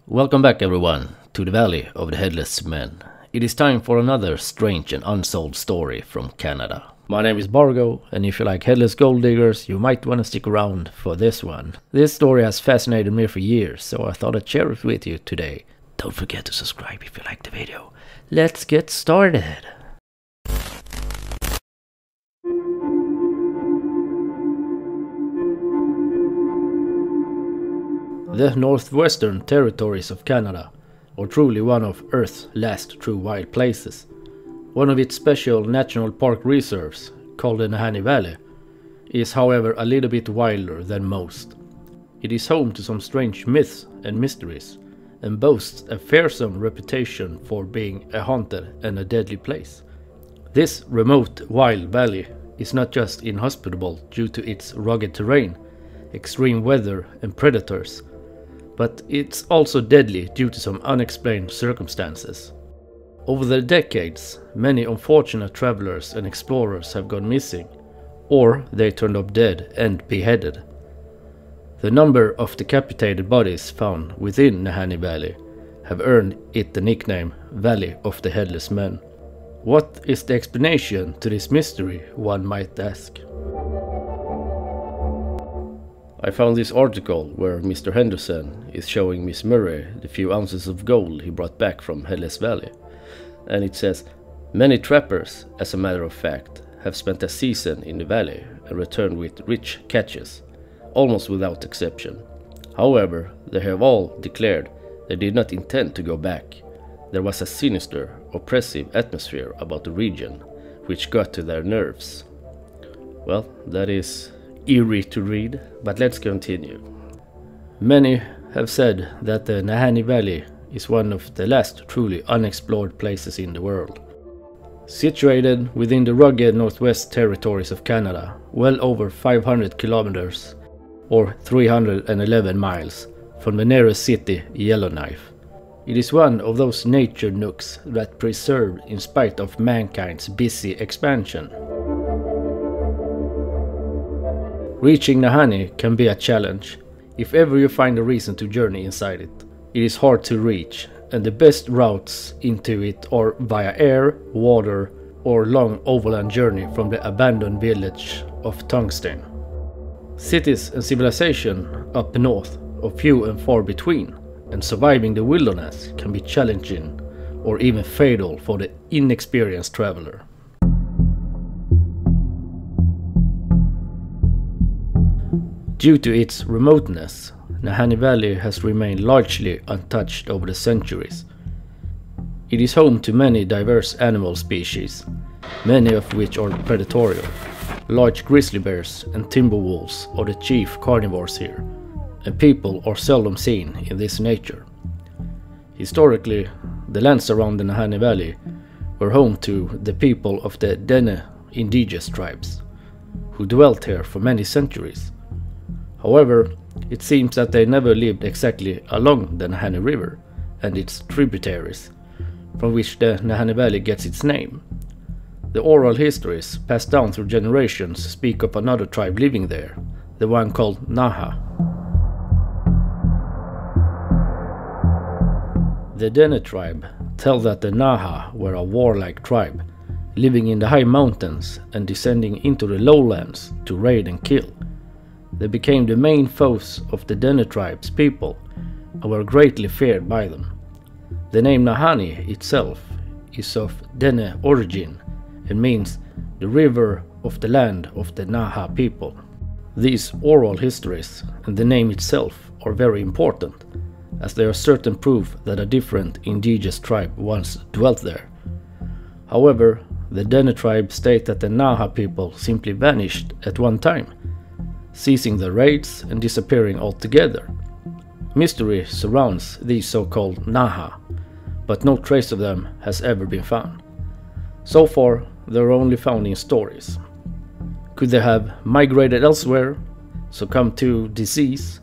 Welcome back everyone to the Valley of the Headless Men. It is time for another strange and unsolved story from Canada. My name is Bargo, and if you like headless gold diggers, you might want to stick around for this one. This story has fascinated me for years, so I thought I'd share it with you today. Don't forget to subscribe if you like the video. Let's get started! The Northwestern Territories of Canada are truly one of Earth's last true wild places. One of its special national park reserves, called the Nahanni Valley, is however a little bit wilder than most. It is home to some strange myths and mysteries, and boasts a fearsome reputation for being a haunted and a deadly place. This remote wild valley is not just inhospitable due to its rugged terrain, extreme weather and predators, but it's also deadly due to some unexplained circumstances. Over the decades, many unfortunate travelers and explorers have gone missing, or they turned up dead and beheaded. The number of decapitated bodies found within Nahanni Valley have earned it the nickname Valley of the Headless Men. What is the explanation to this mystery, one might ask? I found this article where Mr. Henderson is showing Miss Murray the few ounces of gold he brought back from Headless Valley. And it says, many trappers, as a matter of fact, have spent a season in the valley and returned with rich catches, almost without exception. However, they have all declared they did not intend to go back. There was a sinister, oppressive atmosphere about the region, which got to their nerves. Well, that is eerie to read, but let's continue. Many have said that the Nahanni Valley is one of the last truly unexplored places in the world. Situated within the rugged Northwest Territories of Canada, well over 500 kilometers or 311 miles from the nearest city, Yellowstone. It is one of those nature nooks that preserved in spite of mankind's busy expansion. Reaching Nahanni can be a challenge. If ever you find a reason to journey inside it, it is hard to reach, and the best routes into it are via air, water, or long overland journey from the abandoned village of Tungsten. Cities and civilization up north are few and far between, and surviving the wilderness can be challenging or even fatal for the inexperienced traveler. Due to its remoteness, Nahanni Valley has remained largely untouched over the centuries. It is home to many diverse animal species, many of which are predatory. Large grizzly bears and timber wolves are the chief carnivores here, and people are seldom seen in this nature. Historically, the lands around the Nahanni Valley were home to the people of the Dene indigenous tribes, who dwelt here for many centuries. However, it seems that they never lived exactly along the Nahanni River and its tributaries, from which the Nahanni Valley gets its name. The oral histories passed down through generations speak of another tribe living there, the one called Naha. The Dene tribe tell that the Naha were a warlike tribe, living in the high mountains and descending into the lowlands to raid and kill. They became the main foes of the Dene tribe's people and were greatly feared by them. The name Nahanni itself is of Dene origin and means the river of the land of the Naha people. These oral histories and the name itself are very important, as they are certain proof that a different indigenous tribe once dwelt there. However, the Dene tribe state that the Naha people simply vanished at one time, ceasing their raids and disappearing altogether. Mystery surrounds these so-called Naha, but no trace of them has ever been found. So far, they are only found in stories. Could they have migrated elsewhere, succumbed to disease,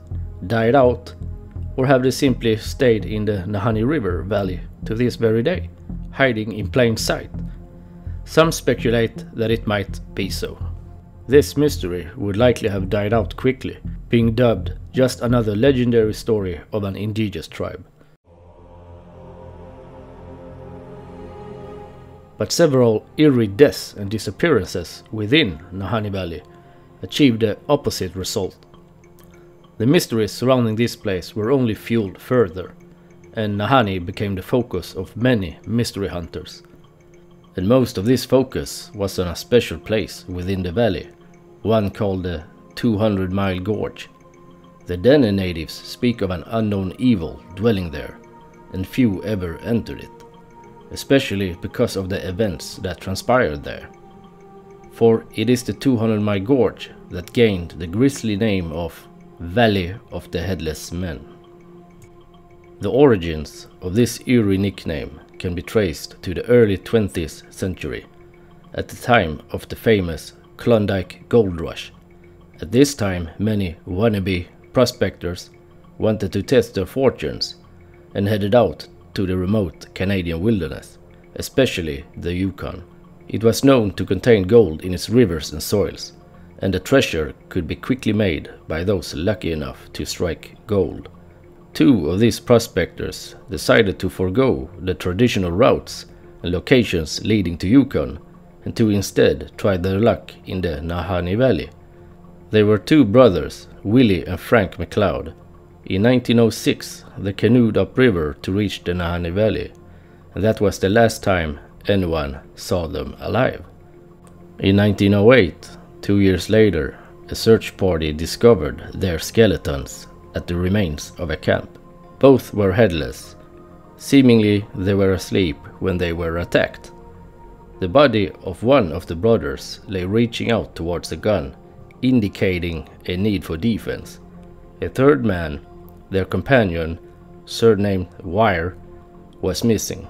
died out, or have they simply stayed in the Nahanni River Valley to this very day, hiding in plain sight? Some speculate that it might be so. This mystery would likely have died out quickly, being dubbed just another legendary story of an indigenous tribe. but several eerie deaths and disappearances within Nahanni Valley achieved the opposite result. The mysteries surrounding this place were only fueled further, and Nahanni became the focus of many mystery hunters. And most of this focus was on a special place within the valley, one called the 200-mile Gorge. The Dene natives speak of an unknown evil dwelling there, and few ever entered it, especially because of the events that transpired there. For it is the 200-mile Gorge that gained the grisly name of Valley of the Headless Men. The origins of this eerie nickname can be traced to the early 20th century, at the time of the famous Klondike Gold Rush. At this time, many wannabe prospectors wanted to test their fortunes and headed out to the remote Canadian wilderness, especially the Yukon. It was known to contain gold in its rivers and soils, and the treasure could be quickly made by those lucky enough to strike gold. Two of these prospectors decided to forego the traditional routes and locations leading to Yukon and to instead try their luck in the Nahanni Valley. They were two brothers, Willie and Frank McLeod. In 1906 they canoed upriver to reach the Nahanni Valley, and that was the last time anyone saw them alive. In 1908, 2 years later, a search party discovered their skeletons at the remains of a camp. Both were headless. Seemingly they were asleep when they were attacked. The body of one of the brothers lay reaching out towards a gun, indicating a need for defense. A third man, their companion, surnamed Wire, was missing.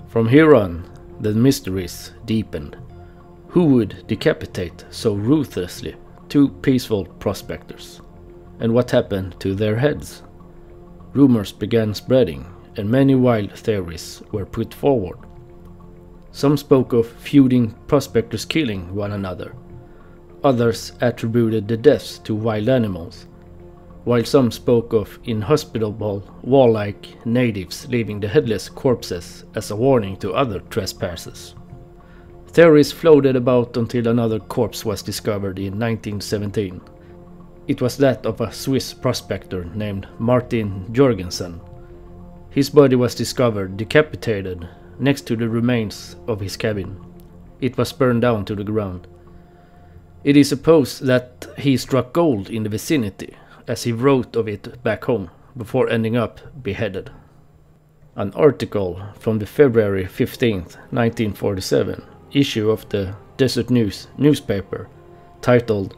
From here on, the mysteries deepened. Who would decapitate so ruthlessly two peaceful prospectors? And what happened to their heads? Rumors began spreading, and many wild theories were put forward. Some spoke of feuding prospectors killing one another. Others attributed the deaths to wild animals, while some spoke of inhospitable, warlike natives leaving the headless corpses as a warning to other trespassers. Theories floated about until another corpse was discovered in 1917. It was that of a Swiss prospector named Martin Jorgensen. His body was discovered decapitated next to the remains of his cabin. It was burned down to the ground. It is supposed that he struck gold in the vicinity, as he wrote of it back home, before ending up beheaded. An article from the February 15, 1947 issue of the Desert News newspaper, titled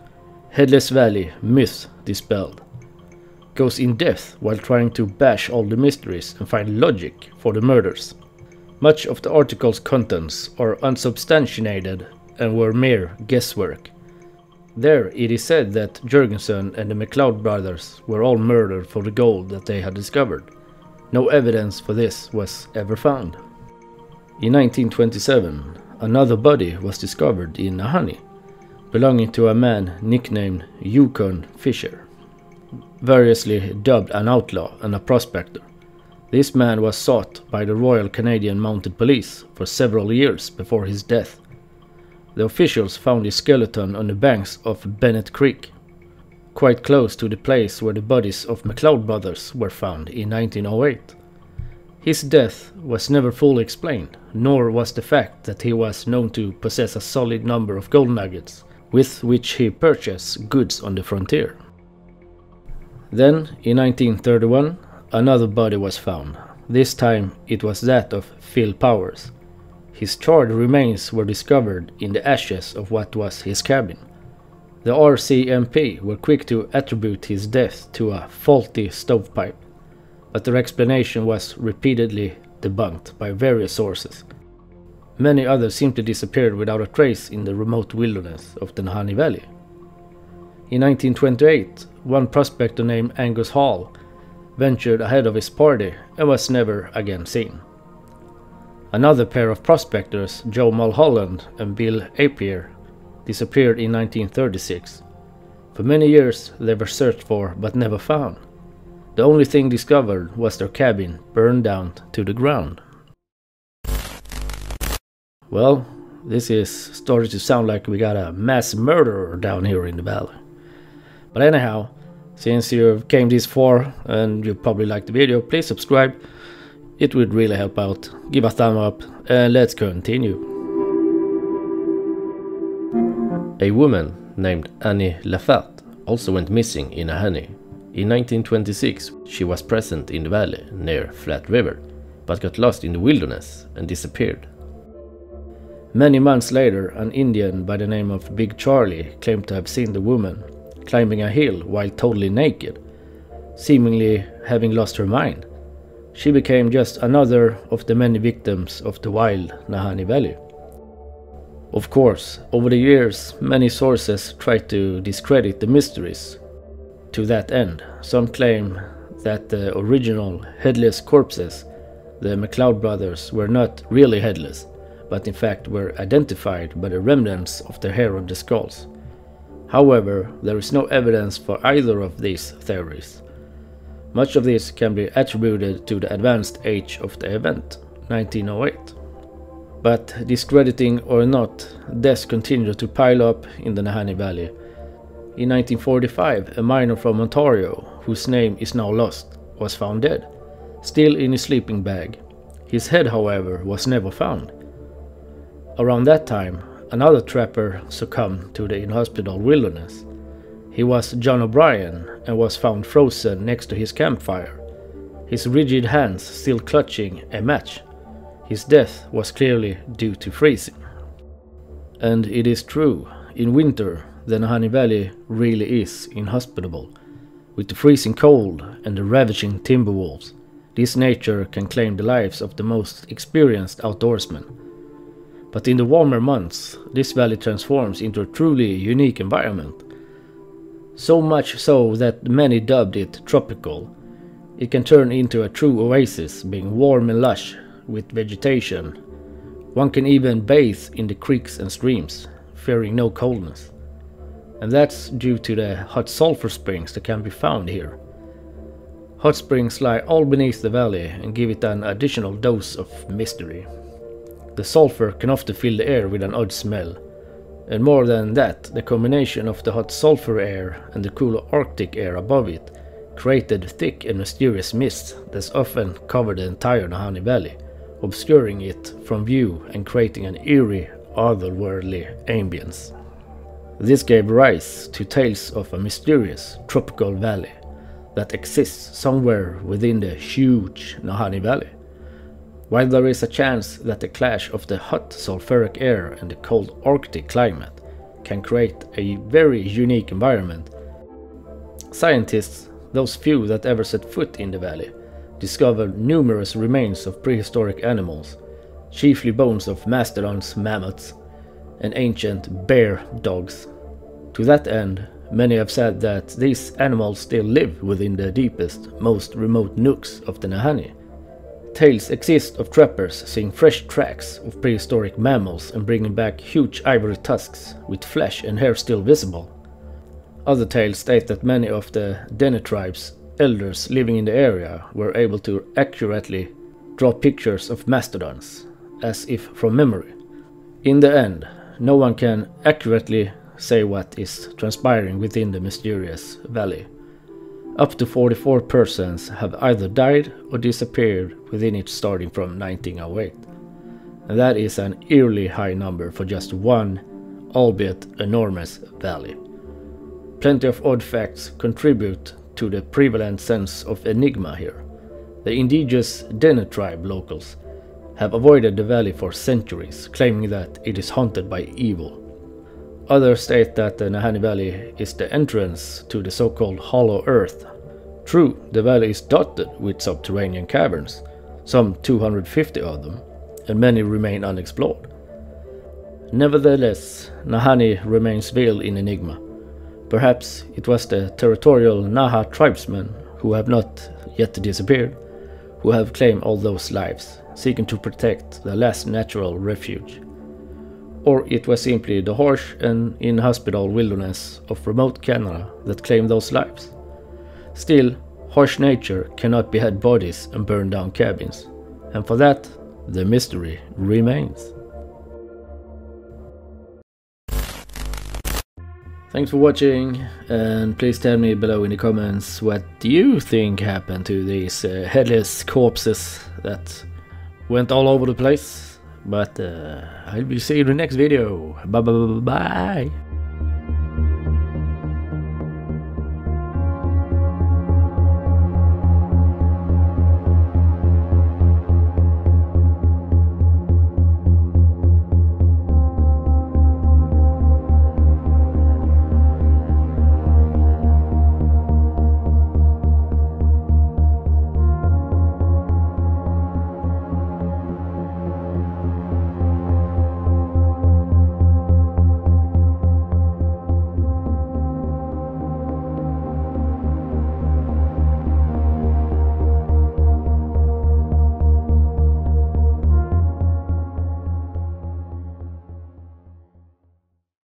"Headless Valley Myth Dispelled," goes in depth while trying to bash all the mysteries and find logic for the murders. Much of the article's contents are unsubstantiated and were mere guesswork. There it is said that Jorgensen and the McLeod brothers were all murdered for the gold that they had discovered. No evidence for this was ever found. In 1927, another body was discovered in Nahanni, belonging to a man nicknamed Yukon Fisher, variously dubbed an outlaw and a prospector. This man was sought by the Royal Canadian Mounted Police for several years before his death. The officials found his skeleton on the banks of Bennett Creek, quite close to the place where the bodies of McLeod brothers were found in 1908. His death was never fully explained, nor was the fact that he was known to possess a solid number of gold nuggets, with which he purchased goods on the frontier. Then, in 1931, another body was found. This time it was that of Phil Powers. His charred remains were discovered in the ashes of what was his cabin. The RCMP were quick to attribute his death to a faulty stovepipe, but their explanation was repeatedly debunked by various sources. Many others simply disappeared without a trace in the remote wilderness of the Nahanni Valley. In 1928, one prospector named Angus Hall ventured ahead of his party and was never again seen. Another pair of prospectors, Joe Mulholland and Bill Airier, disappeared in 1936. For many years they were searched for but never found. The only thing discovered was their cabin burned down to the ground. Well, this is starting to sound like we got a mass murderer down here in the valley. But anyhow, since you came this far and you probably liked the video, please subscribe. It would really help out. Give a thumb up and let's continue. A woman named Annie Lafat also went missing in Nahanni. In 1926 she was present in the valley near Flat River, but got lost in the wilderness and disappeared. Many months later, an Indian by the name of Big Charlie claimed to have seen the woman climbing a hill while totally naked, seemingly having lost her mind. She became just another of the many victims of the wild Nahanni Valley. Of course, over the years, many sources tried to discredit the mysteries. To that end, some claim that the original headless corpses, the McLeod brothers, were not really headless, but in fact were identified by the remnants of the hair on the skulls. However, there is no evidence for either of these theories. Much of this can be attributed to the advanced age of the event, 1908. But discrediting or not, deaths continued to pile up in the Nahanni Valley. In 1945, a miner from Ontario, whose name is now lost, was found dead, still in his sleeping bag. His head, however, was never found. Around that time, another trapper succumbed to the inhospitable wilderness. He was John O'Brien and was found frozen next to his campfire, his rigid hands still clutching a match. His death was clearly due to freezing. And it is true, in winter the Nahanni Valley really is inhospitable. With the freezing cold and the ravaging timber wolves, this nature can claim the lives of the most experienced outdoorsmen. But in the warmer months, this valley transforms into a truly unique environment. So much so that many dubbed it tropical. It can turn into a true oasis, being warm and lush with vegetation. One can even bathe in the creeks and streams, fearing no coldness. And that's due to the hot sulfur springs that can be found here. Hot springs lie all beneath the valley and give it an additional dose of mystery. The sulfur can often fill the air with an odd smell. And more than that, the combination of the hot sulfur air and the cool Arctic air above it created thick and mysterious mist that often covered the entire Nahanni Valley, obscuring it from view and creating an eerie, otherworldly ambience. This gave rise to tales of a mysterious tropical valley that exists somewhere within the huge Nahanni Valley. While there is a chance that the clash of the hot sulfuric air and the cold Arctic climate can create a very unique environment, scientists, those few that ever set foot in the valley, discovered numerous remains of prehistoric animals, chiefly bones of mastodons, mammoths, and ancient bear dogs. To that end, many have said that these animals still live within the deepest, most remote nooks of the Nahanni. Tales exist of trappers seeing fresh tracks of prehistoric mammals and bringing back huge ivory tusks with flesh and hair still visible. Other tales state that many of the Dene tribe's elders living in the area were able to accurately draw pictures of mastodons, as if from memory. In the end, no one can accurately say what is transpiring within the mysterious valley. Up to 44 persons have either died or disappeared within it starting from 1908. And that is an eerily high number for just one, albeit enormous, valley. Plenty of odd facts contribute to the prevalent sense of enigma here. The indigenous Dene tribe locals have avoided the valley for centuries, claiming that it is haunted by evil. Others state that the Nahanni Valley is the entrance to the so-called Hollow Earth. True, the valley is dotted with subterranean caverns, some 250 of them, and many remain unexplored. Nevertheless, Nahanni remains veiled in enigma. Perhaps it was the territorial Naha tribesmen who have not yet disappeared, who have claimed all those lives, seeking to protect the last natural refuge. Or it was simply the harsh and inhospitable wilderness of remote Canada that claimed those lives. Still, harsh nature cannot behead bodies and burn down cabins, and for that, the mystery remains. Thanks for watching, and please tell me below in the comments what you think happened to these headless corpses that went all over the place. But I'll be seeing you in the next video. Bye bye bye bye.